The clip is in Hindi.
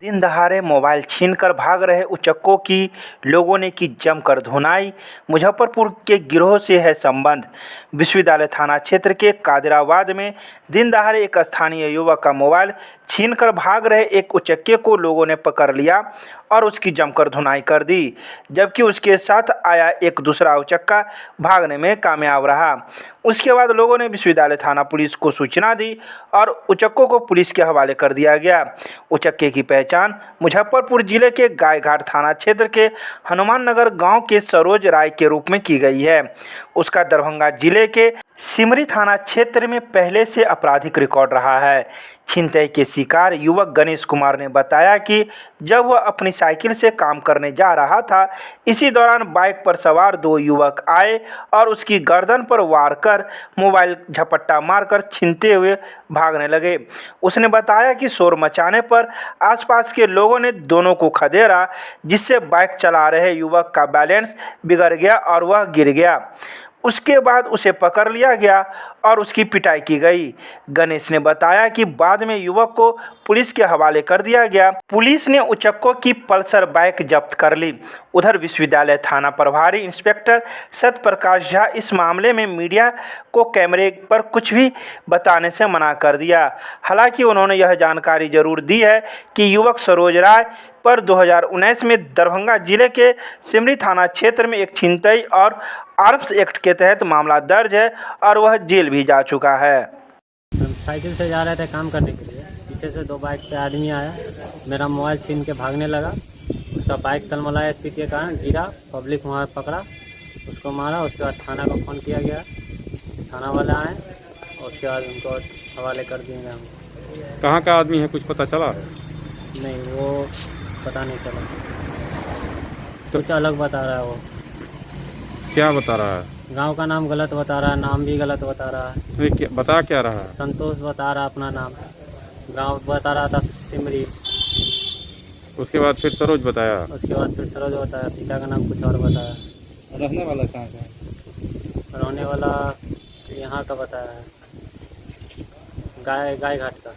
दिन दहाड़े मोबाइल छीनकर भाग रहे उचक्कों की लोगों ने की जमकर धुनाई। मुजफ्फरपुर के गिरोह से है संबंध। विश्वविद्यालय थाना क्षेत्र के कादिराबाद में दिन दहाड़े एक स्थानीय युवक का मोबाइल छीनकर भाग रहे एक उचक्के को लोगों ने पकड़ लिया और उसकी जमकर धुनाई कर दी, जबकि उसके साथ आया एक दूसरा उचक्का भागने में कामयाब रहा। उसके बाद लोगों ने विश्वविद्यालय थाना पुलिस को सूचना दी और उचक्कों को पुलिस के हवाले कर दिया गया। उचक्के की पहचान मुजफ्फरपुर जिले के गायघाट थाना क्षेत्र के हनुमान नगर गांव के सरोज राय के रूप में की गई है। उसका दरभंगा जिले के सिमरी थाना क्षेत्र में पहले से आपराधिक रिकॉर्ड रहा है। छिनतई के शिकार युवक गणेश कुमार ने बताया कि जब वह अपनी साइकिल से काम करने जा रहा था, इसी दौरान बाइक पर सवार दो युवक आए और उसकी गर्दन पर वार कर मोबाइल झपट्टा मारकर छीनते हुए भागने लगे। उसने बताया कि शोर मचाने पर आसपास के लोगों ने दोनों को खदेड़ा, जिससे बाइक चला रहे युवक का बैलेंस बिगड़ गया और वह गिर गया। उसके बाद उसे पकड़ लिया गया और उसकी पिटाई की गई। गणेश ने बताया कि बाद में युवक को पुलिस के हवाले कर दिया गया। पुलिस ने उचक्कों की पल्सर बाइक जब्त कर ली। उधर विश्वविद्यालय थाना प्रभारी इंस्पेक्टर सत्यप्रकाश झा इस मामले में मीडिया को कैमरे पर कुछ भी बताने से मना कर दिया। हालांकि उन्होंने यह जानकारी जरूर दी है कि युवक सरोज राय पर 2019 में दरभंगा जिले के सिमरी थाना क्षेत्र में एक छिनतई और आर्म्स एक्ट के तहत मामला दर्ज है और वह जेल भी जा चुका है। हम साइकिल से जा रहे थे काम करने के लिए। पीछे से दो बाइक पे आदमी आया, मेरा मोबाइल छीन के भागने लगा। उसका बाइक तलमलाया स्पीड के कारण गिरा, पब्लिक वहाँ पकड़ा, उसको मारा। उसके बाद थाना को फ़ोन किया गया, थाना वाले आए और उसके बाद उनको हवाले कर दिए गए। हम कहाँ का आदमी है, कुछ पता चला? नहीं, वो पता नहीं चला, कुछ अलग बता रहा है। वो क्या बता रहा है? गांव का नाम गलत बता रहा है, नाम भी गलत बता रहा है। बता क्या रहा है? संतोष बता रहा अपना नाम, गांव बता रहा था सिमरी। उसके बाद फिर सरोज बताया। उसके बाद फिर सरोज बताया, पिता का नाम कुछ और बताया। रहने वाला कहाँ का है? रहने वाला यहाँ का बताया है, गाय घाट का।